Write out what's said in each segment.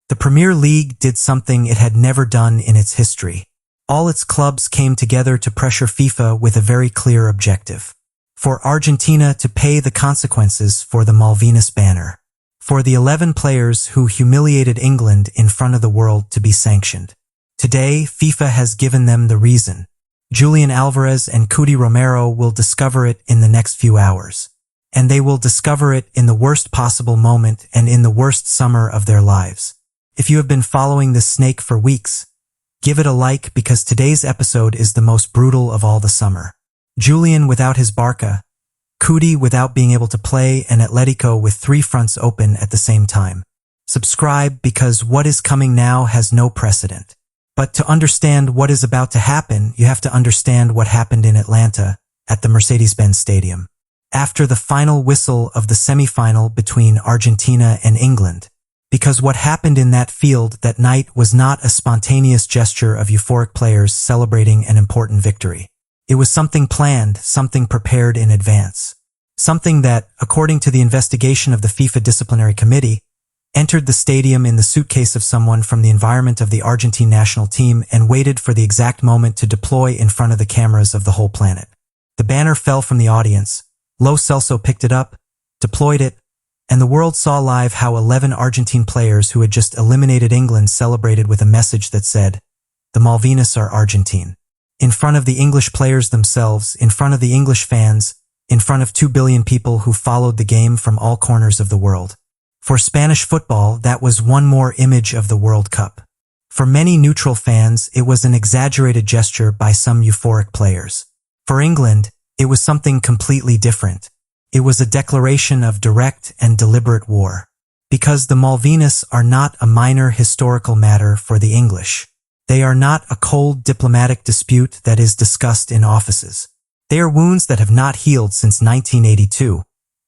The Premier League did something it had never done in its history. All its clubs came together to pressure FIFA with a very clear objective. For Argentina to pay the consequences for the Malvinas banner. For the 11 players who humiliated England in front of the world to be sanctioned. Today, FIFA has given them the reason. Julián Álvarez and Cuti Romero will discover it in the next few hours. And they will discover it in the worst possible moment and in the worst summer of their lives. If you have been following this snake for weeks, give it a like because today's episode is the most brutal of all the summer. Julián without his Barca, Cuti without being able to play, and Atletico with 3 fronts open at the same time. Subscribe because what is coming now has no precedent. But to understand what is about to happen, you have to understand what happened in Atlanta at the Mercedes-Benz Stadium. After the final whistle of the semi-final between Argentina and England. Because what happened in that field that night was not a spontaneous gesture of euphoric players celebrating an important victory. It was something planned, something prepared in advance. Something that, according to the investigation of the FIFA Disciplinary Committee, entered the stadium in the suitcase of someone from the environment of the Argentine national team and waited for the exact moment to deploy in front of the cameras of the whole planet. The banner fell from the audience. Lo Celso picked it up, deployed it, and the world saw live how 11 Argentine players who had just eliminated England celebrated with a message that said, "The Malvinas are Argentine." In front of the English players themselves, in front of the English fans, in front of 2 billion people who followed the game from all corners of the world. For Spanish football, that was one more image of the World Cup. For many neutral fans, it was an exaggerated gesture by some euphoric players. For England, it was something completely different. It was a declaration of direct and deliberate war. Because the Malvinas are not a minor historical matter for the English. They are not a cold diplomatic dispute that is discussed in offices. They are wounds that have not healed since 1982,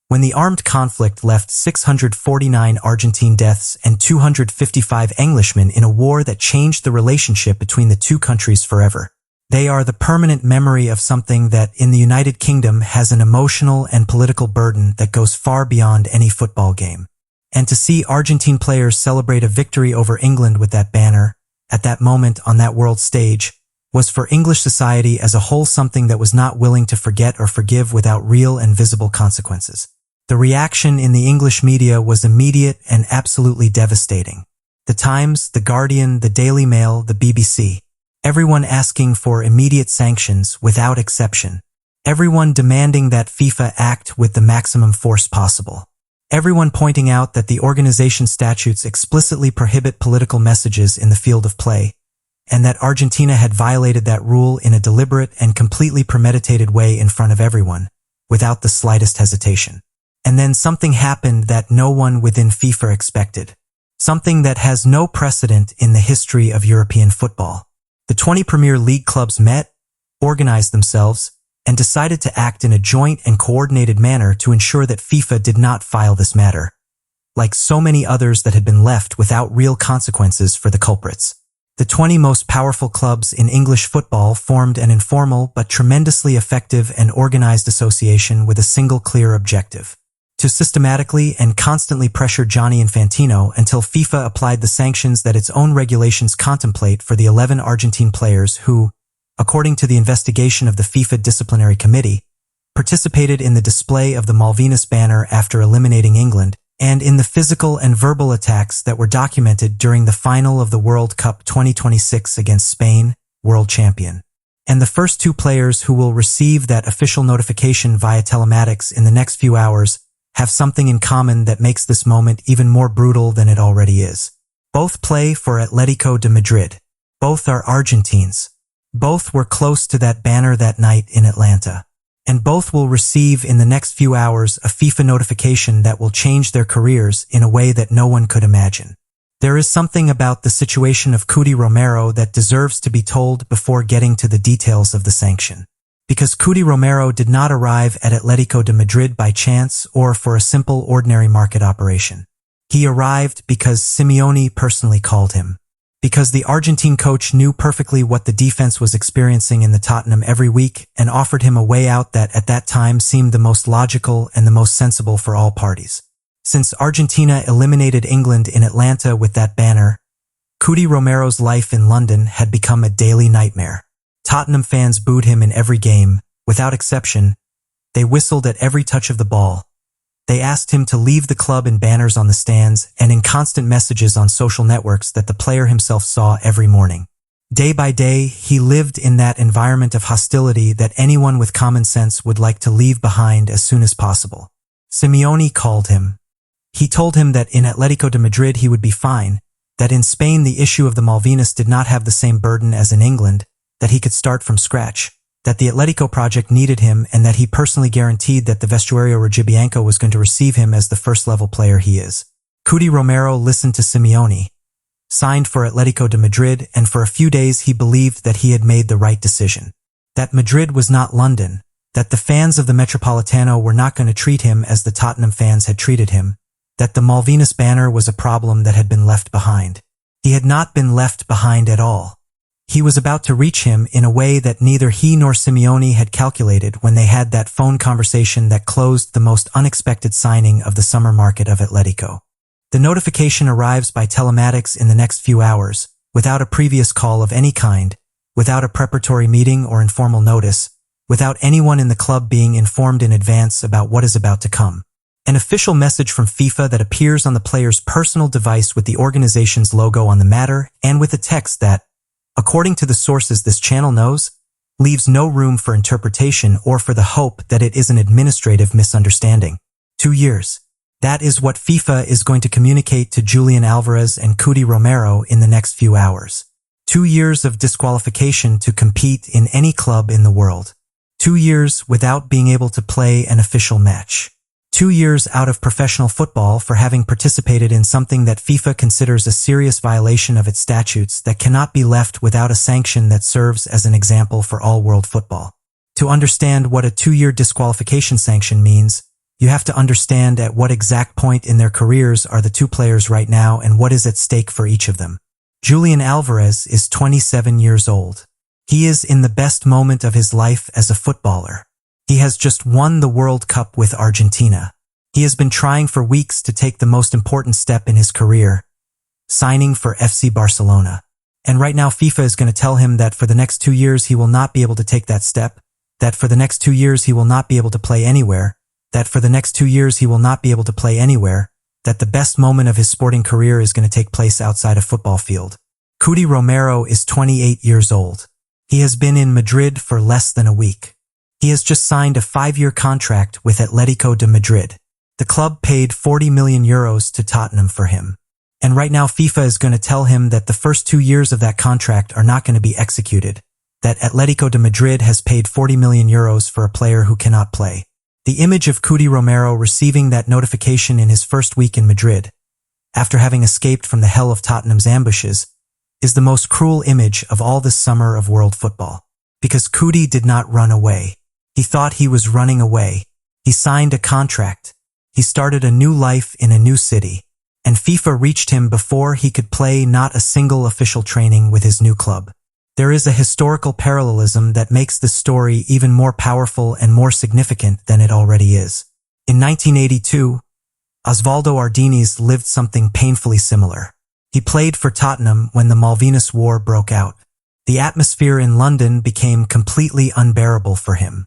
when the armed conflict left 649 Argentine deaths and 255 Englishmen in a war that changed the relationship between the two countries forever. They are the permanent memory of something that in the United Kingdom has an emotional and political burden that goes far beyond any football game. And to see Argentine players celebrate a victory over England with that banner, at that moment on that world stage, was for English society as a whole something that was not willing to forget or forgive without real and visible consequences. The reaction in the English media was immediate and absolutely devastating. The Times, The Guardian, the Daily Mail, the BBC. Everyone asking for immediate sanctions without exception. Everyone demanding that FIFA act with the maximum force possible. Everyone pointing out that the organization statutes explicitly prohibit political messages in the field of play, and that Argentina had violated that rule in a deliberate and completely premeditated way in front of everyone, without the slightest hesitation. And then something happened that no one within FIFA expected. Something that has no precedent in the history of European football. The 20 Premier League clubs met, organized themselves, and decided to act in a joint and coordinated manner to ensure that FIFA did not file this matter, like so many others that had been left without real consequences for the culprits. The 20 most powerful clubs in English football formed an informal but tremendously effective and organized association with a single clear objective: to systematically and constantly pressure Gianni Infantino until FIFA applied the sanctions that its own regulations contemplate for the 11 Argentine players who, according to the investigation of the FIFA Disciplinary Committee, participated in the display of the Malvinas banner after eliminating England, and in the physical and verbal attacks that were documented during the final of the World Cup 2026 against Spain, world champion. And the first 2 players who will receive that official notification via telematics in the next few hours have something in common that makes this moment even more brutal than it already is. Both play for Atletico de Madrid. Both are Argentines. Both were close to that banner that night in Atlanta. And both will receive in the next few hours a FIFA notification that will change their careers in a way that no one could imagine. There is something about the situation of Cuti Romero that deserves to be told before getting to the details of the sanction. Because Cuti Romero did not arrive at Atletico de Madrid by chance or for a simple ordinary market operation. He arrived because Simeone personally called him. Because the Argentine coach knew perfectly what the defense was experiencing in the Tottenham every week and offered him a way out that at that time seemed the most logical and the most sensible for all parties. Since Argentina eliminated England in Atlanta with that banner, Cuti Romero's life in London had become a daily nightmare. Tottenham fans booed him in every game, without exception. They whistled at every touch of the ball. They asked him to leave the club in banners on the stands and in constant messages on social networks that the player himself saw every morning. Day by day, he lived in that environment of hostility that anyone with common sense would like to leave behind as soon as possible. Simeone called him. He told him that in Atletico de Madrid he would be fine, that in Spain the issue of the Malvinas did not have the same burden as in England, that he could start from scratch, that the Atletico project needed him, and that he personally guaranteed that the Vestuario Regibianco was going to receive him as the first-level player he is. Cuti Romero listened to Simeone, signed for Atletico de Madrid, and for a few days he believed that he had made the right decision. That Madrid was not London, that the fans of the Metropolitano were not going to treat him as the Tottenham fans had treated him, that the Malvinas banner was a problem that had been left behind. He had not been left behind at all. He was about to reach him in a way that neither he nor Simeone had calculated when they had that phone conversation that closed the most unexpected signing of the summer market of Atletico. The notification arrives by telematics in the next few hours, without a previous call of any kind, without a preparatory meeting or informal notice, without anyone in the club being informed in advance about what is about to come. An official message from FIFA that appears on the player's personal device with the organization's logo on the matter and with a text that, according to the sources this channel knows, leaves no room for interpretation or for the hope that it is an administrative misunderstanding. 2 years. That is what FIFA is going to communicate to Julián Álvarez and Cuti Romero in the next few hours. 2 years of disqualification to compete in any club in the world. 2 years without being able to play an official match. 2 years out of professional football for having participated in something that FIFA considers a serious violation of its statutes that cannot be left without a sanction that serves as an example for all world football. To understand what a 2-year disqualification sanction means, you have to understand at what exact point in their careers are the two players right now and what is at stake for each of them. Julián Álvarez is 27 years old. He is in the best moment of his life as a footballer. He has just won the World Cup with Argentina. He has been trying for weeks to take the most important step in his career, signing for FC Barcelona. And right now FIFA is going to tell him that for the next 2 years he will not be able to take that step, that for the next 2 years he will not be able to play anywhere, that for the next 2 years he will not be able to play anywhere, that the best moment of his sporting career is going to take place outside a football field. Cuti Romero is 28 years old. He has been in Madrid for less than a week. He has just signed a 5-year contract with Atletico de Madrid. The club paid €40 million to Tottenham for him. And right now FIFA is going to tell him that the first 2 years of that contract are not going to be executed, that Atletico de Madrid has paid €40 million for a player who cannot play. The image of Cuti Romero receiving that notification in his first week in Madrid, after having escaped from the hell of Tottenham's ambushes, is the most cruel image of all this summer of world football. Because Cuti did not run away. He thought he was running away. He signed a contract. He started a new life in a new city. And FIFA reached him before he could play not a single official training with his new club. There is a historical parallelism that makes this story even more powerful and more significant than it already is. In 1982, Osvaldo Ardiniz lived something painfully similar. He played for Tottenham when the Malvinas War broke out. The atmosphere in London became completely unbearable for him.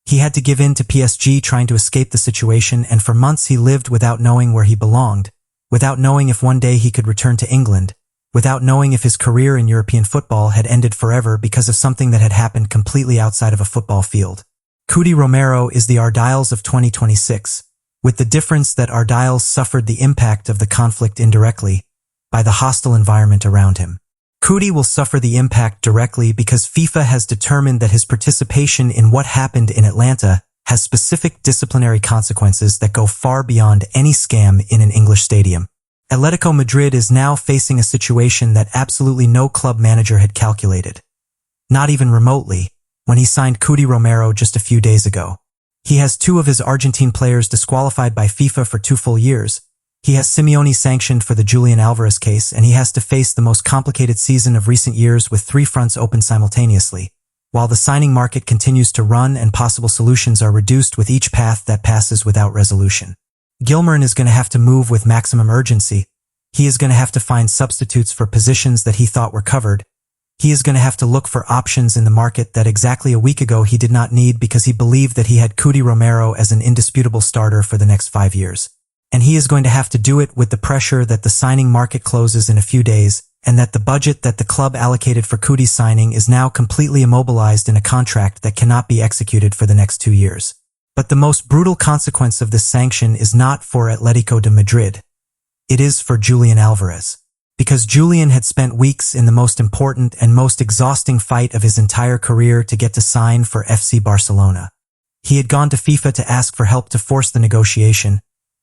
He had to give in to PSG trying to escape the situation, and for months he lived without knowing where he belonged, without knowing if one day he could return to England, without knowing if his career in European football had ended forever because of something that had happened completely outside of a football field. Cuti Romero is the Ardiles of 2026, with the difference that Ardiles suffered the impact of the conflict indirectly, by the hostile environment around him. Cuti will suffer the impact directly because FIFA has determined that his participation in what happened in Atlanta has specific disciplinary consequences that go far beyond any scam in an English stadium. Atletico Madrid is now facing a situation that absolutely no club manager had calculated, not even remotely, when he signed Cuti Romero just a few days ago. He has 2 of his Argentine players disqualified by FIFA for 2 full years. He has Simeone sanctioned for the Julián Álvarez case, and he has to face the most complicated season of recent years with 3 fronts open simultaneously, while the signing market continues to run and possible solutions are reduced with each path that passes without resolution. Gilmarin is going to have to move with maximum urgency. He is going to have to find substitutes for positions that he thought were covered. He is going to have to look for options in the market that exactly a week ago he did not need because he believed that he had Cuti Romero as an indisputable starter for the next 5 years. And he is going to have to do it with the pressure that the signing market closes in a few days, and that the budget that the club allocated for Cuti's signing is now completely immobilized in a contract that cannot be executed for the next 2 years. But the most brutal consequence of this sanction is not for Atletico de Madrid. It is for Julián Álvarez. Because Julián had spent weeks in the most important and most exhausting fight of his entire career to get to sign for FC Barcelona. He had gone to FIFA to ask for help to force the negotiation.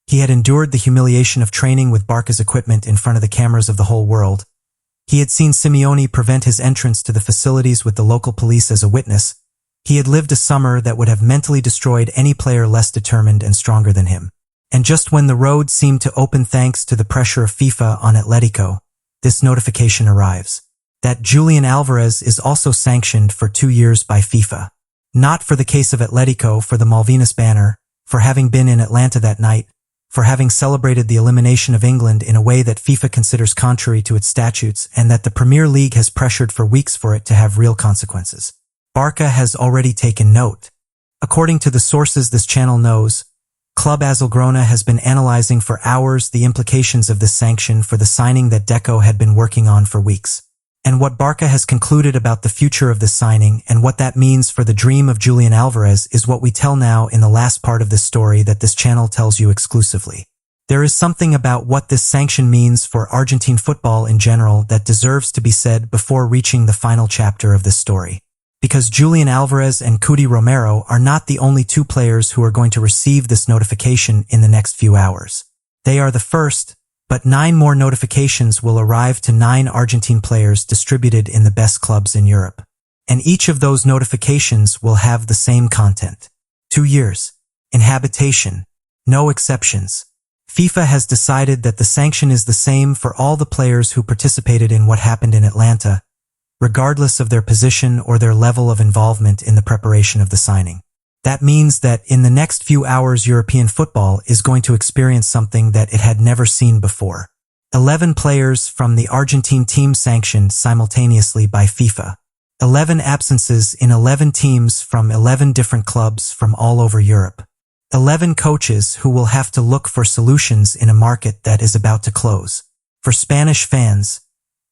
He had endured the humiliation of training with Barca's equipment in front of the cameras of the whole world. He had seen Simeone prevent his entrance to the facilities with the local police as a witness. He had lived a summer that would have mentally destroyed any player less determined and stronger than him. And just when the road seemed to open thanks to the pressure of FIFA on Atletico, this notification arrives. That Julián Álvarez is also sanctioned for 2 years by FIFA. Not for the case of Atletico for the Malvinas banner, for having been in Atlanta that night, for having celebrated the elimination of England in a way that FIFA considers contrary to its statutes and that the Premier League has pressured for weeks for it to have real consequences. Barca has already taken note. According to the sources this channel knows, Club Azulgrana has been analyzing for hours the implications of this sanction for the signing that Deco had been working on for weeks. And what Barca has concluded about the future of this signing and what that means for the dream of Julián Álvarez is what we tell now in the last part of this story that this channel tells you exclusively. There is something about what this sanction means for Argentine football in general that deserves to be said before reaching the final chapter of this story. Because Julián Álvarez and Cuti Romero are not the only 2 players who are going to receive this notification in the next few hours. They are the first, but 9 more notifications will arrive to 9 Argentine players distributed in the best clubs in Europe. And each of those notifications will have the same content. 2 years. Inhabitation. No exceptions. FIFA has decided that the sanction is the same for all the players who participated in what happened in Atlanta, regardless of their position or their level of involvement in the preparation of the signing. That means that in the next few hours European football is going to experience something that it had never seen before. 11 players from the Argentine team sanctioned simultaneously by FIFA. 11 absences in 11 teams from 11 different clubs from all over Europe. 11 coaches who will have to look for solutions in a market that is about to close. For Spanish fans,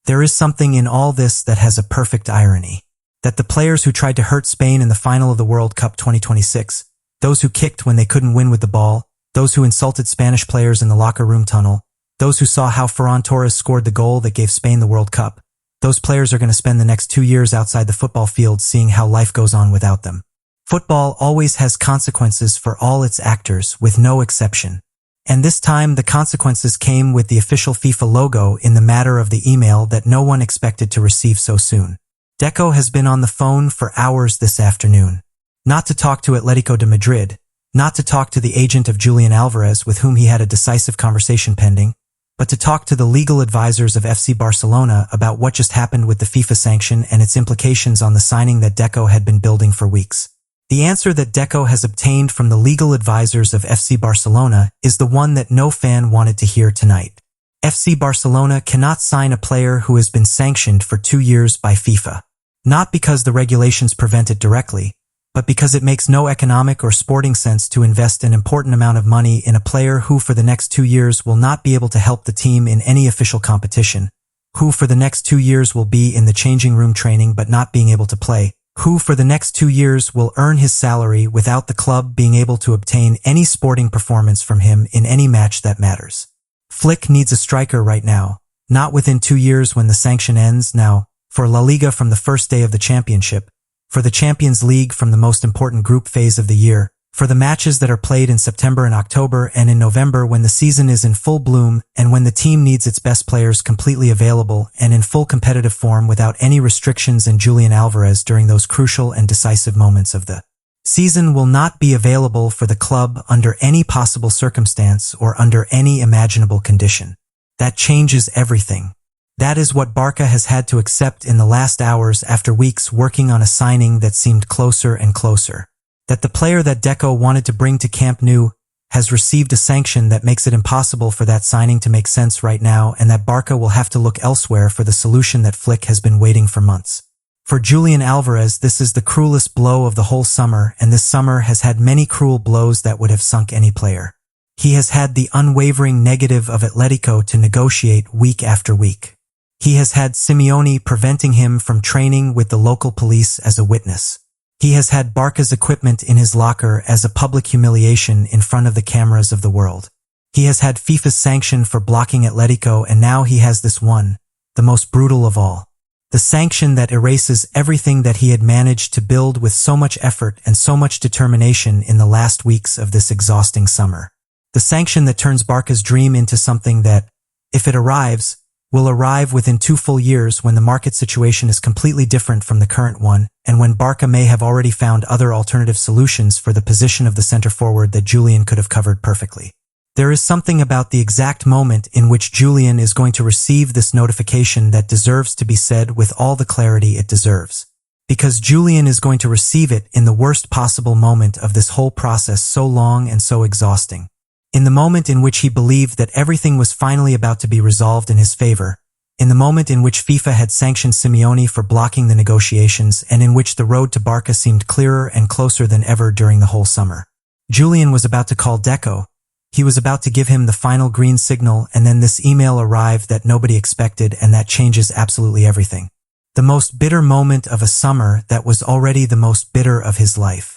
there is something in all this that has a perfect irony. That the players who tried to hurt Spain in the final of the World Cup 2026, those who kicked when they couldn't win with the ball, those who insulted Spanish players in the locker room tunnel, those who saw how Ferran Torres scored the goal that gave Spain the World Cup, those players are going to spend the next 2 years outside the football field seeing how life goes on without them. Football always has consequences for all its actors, with no exception. And this time the consequences came with the official FIFA logo in the matter of the email that no one expected to receive so soon. Deco has been on the phone for hours this afternoon. Not to talk to Atletico de Madrid, not to talk to the agent of Julián Álvarez with whom he had a decisive conversation pending, but to talk to the legal advisors of FC Barcelona about what just happened with the FIFA sanction and its implications on the signing that Deco had been building for weeks. The answer that Deco has obtained from the legal advisors of FC Barcelona is the one that no fan wanted to hear tonight. FC Barcelona cannot sign a player who has been sanctioned for 2 years by FIFA. Not because the regulations prevent it directly, but because it makes no economic or sporting sense to invest an important amount of money in a player who for the next 2 years will not be able to help the team in any official competition, who for the next 2 years will be in the changing room training but not being able to play, who for the next 2 years will earn his salary without the club being able to obtain any sporting performance from him in any match that matters. Flick needs a striker right now, not within 2 years when the sanction ends, now, for La Liga from the first day of the championship, for the Champions League from the most important group phase of the year, for the matches that are played in September and October and in November when the season is in full bloom and when the team needs its best players completely available and in full competitive form without any restrictions, and Julián Álvarez during those crucial and decisive moments of the season will not be available for the club under any possible circumstance or under any imaginable condition. That changes everything. That is what Barca has had to accept in the last hours after weeks working on a signing that seemed closer and closer. That the player that Deco wanted to bring to Camp Nou, has received a sanction that makes it impossible for that signing to make sense right now, and that Barca will have to look elsewhere for the solution that Flick has been waiting for months. For Julián Álvarez, this is the cruelest blow of the whole summer, and this summer has had many cruel blows that would have sunk any player. He has had the unwavering negative of Atletico to negotiate week after week. He has had Simeone preventing him from training with the local police as a witness. He has had Barca's equipment in his locker as a public humiliation in front of the cameras of the world. He has had FIFA's sanction for blocking Atletico, and now he has this one, the most brutal of all. The sanction that erases everything that he had managed to build with so much effort and so much determination in the last weeks of this exhausting summer. The sanction that turns Barca's dream into something that, if it arrives, will arrive within 2 full years, when the market situation is completely different from the current one, and when Barca may have already found other alternative solutions for the position of the center forward that Julián could have covered perfectly. There is something about the exact moment in which Julián is going to receive this notification that deserves to be said with all the clarity it deserves. Because Julián is going to receive it in the worst possible moment of this whole process, so long and so exhausting. In the moment in which he believed that everything was finally about to be resolved in his favor, in the moment in which FIFA had sanctioned Simeone for blocking the negotiations, and in which the road to Barca seemed clearer and closer than ever during the whole summer. Julián was about to call Deco. He was about to give him the final green signal, and then this email arrived that nobody expected, and that changes absolutely everything. The most bitter moment of a summer that was already the most bitter of his life.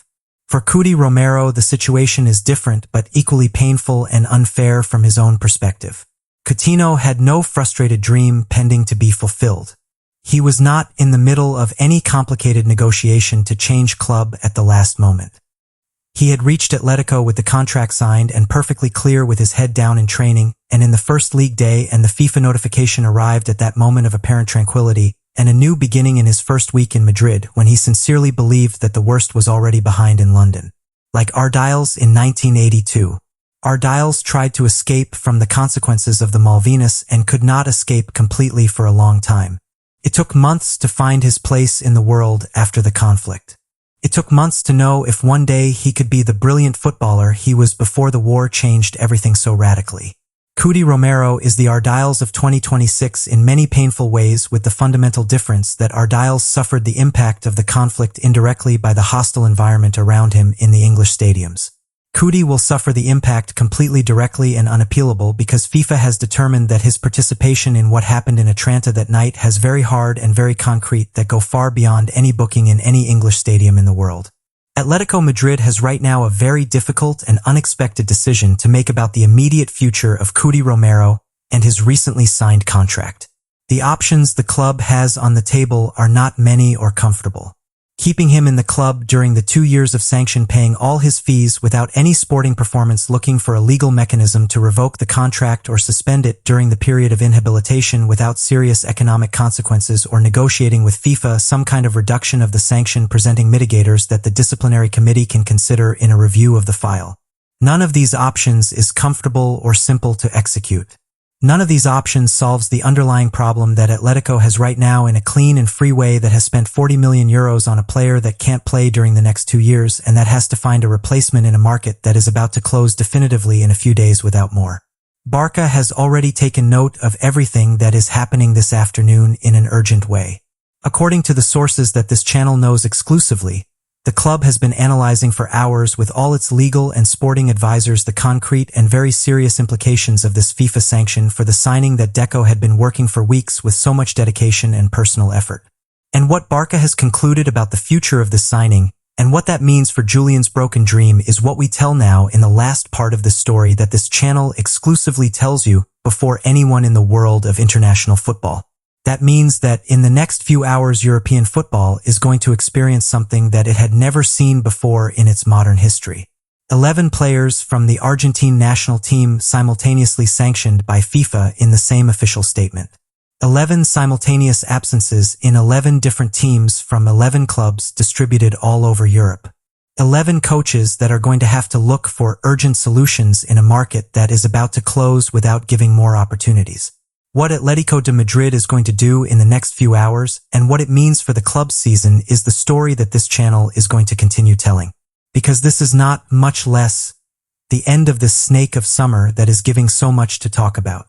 For Cuti Romero, the situation is different but equally painful and unfair from his own perspective. Coutinho had no frustrated dream pending to be fulfilled. He was not in the middle of any complicated negotiation to change club at the last moment. He had reached Atletico with the contract signed and perfectly clear, with his head down in training, and in the first league day, and the FIFA notification arrived at that moment of apparent tranquility, and a new beginning in his first week in Madrid, when he sincerely believed that the worst was already behind in London. Like Ardiles in 1982. Ardiles tried to escape from the consequences of the Malvinas and could not escape completely for a long time. It took months to find his place in the world after the conflict. It took months to know if one day he could be the brilliant footballer he was before the war changed everything so radically. Cuti Romero is the Ardiles of 2026 in many painful ways, with the fundamental difference that Ardiles suffered the impact of the conflict indirectly by the hostile environment around him in the English stadiums. Cuti will suffer the impact completely directly and unappealable, because FIFA has determined that his participation in what happened in Atlanta that night has very hard and very concrete that go far beyond any booking in any English stadium in the world. Atletico Madrid has right now a very difficult and unexpected decision to make about the immediate future of Cuti Romero and his recently signed contract. The options the club has on the table are not many or comfortable. Keeping him in the club during the 2 years of sanction, paying all his fees without any sporting performance, looking for a legal mechanism to revoke the contract or suspend it during the period of inhabilitation without serious economic consequences, or negotiating with FIFA some kind of reduction of the sanction, presenting mitigators that the disciplinary committee can consider in a review of the file. None of these options is comfortable or simple to execute. None of these options solves the underlying problem that Atletico has right now in a clean and free way, that has spent 40 million euros on a player that can't play during the next 2 years, and that has to find a replacement in a market that is about to close definitively in a few days without more. Barca has already taken note of everything that is happening this afternoon in an urgent way. According to the sources that this channel knows exclusively, the club has been analyzing for hours with all its legal and sporting advisors the concrete and very serious implications of this FIFA sanction for the signing that Deco had been working for weeks with so much dedication and personal effort. And what Barca has concluded about the future of this signing, and what that means for Julián's broken dream, is what we tell now in the last part of the story that this channel exclusively tells you before anyone in the world of international football. That means that in the next few hours, European football is going to experience something that it had never seen before in its modern history. 11 players from the Argentine national team simultaneously sanctioned by FIFA in the same official statement. 11 simultaneous absences in 11 different teams from 11 clubs distributed all over Europe. 11 coaches that are going to have to look for urgent solutions in a market that is about to close without giving more opportunities. What Atletico de Madrid is going to do in the next few hours, and what it means for the club's season, is the story that this channel is going to continue telling. Because this is not much less the end of this snake of summer that is giving so much to talk about.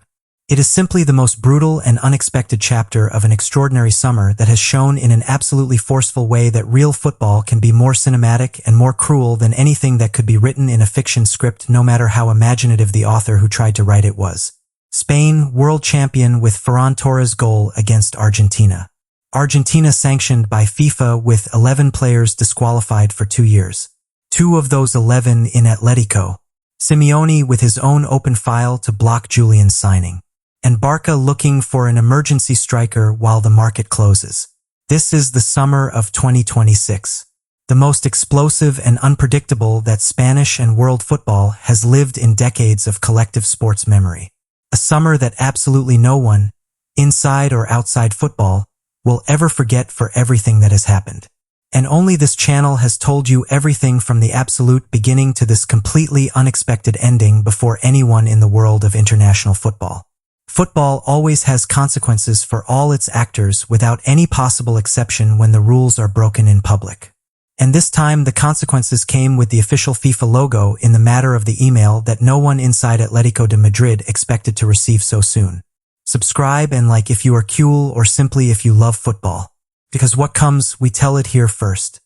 It is simply the most brutal and unexpected chapter of an extraordinary summer that has shown in an absolutely forceful way that real football can be more cinematic and more cruel than anything that could be written in a fiction script, no matter how imaginative the author who tried to write it was. Spain, world champion with Ferran Torres' goal against Argentina. Argentina sanctioned by FIFA with 11 players disqualified for 2 years. 2 of those 11 in Atletico. Simeone with his own open file to block Julián's signing. And Barca looking for an emergency striker while the market closes. This is the summer of 2026. The most explosive and unpredictable that Spanish and world football has lived in decades of collective sports memory. A summer that absolutely no one, inside or outside football, will ever forget for everything that has happened. And only this channel has told you everything from the absolute beginning to this completely unexpected ending before anyone in the world of international football. Football always has consequences for all its actors without any possible exception when the rules are broken in public. And this time the consequences came with the official FIFA logo in the matter of the email that no one inside Atletico de Madrid expected to receive so soon. Subscribe and like if you are cool or simply if you love football. Because what comes, we tell it here first.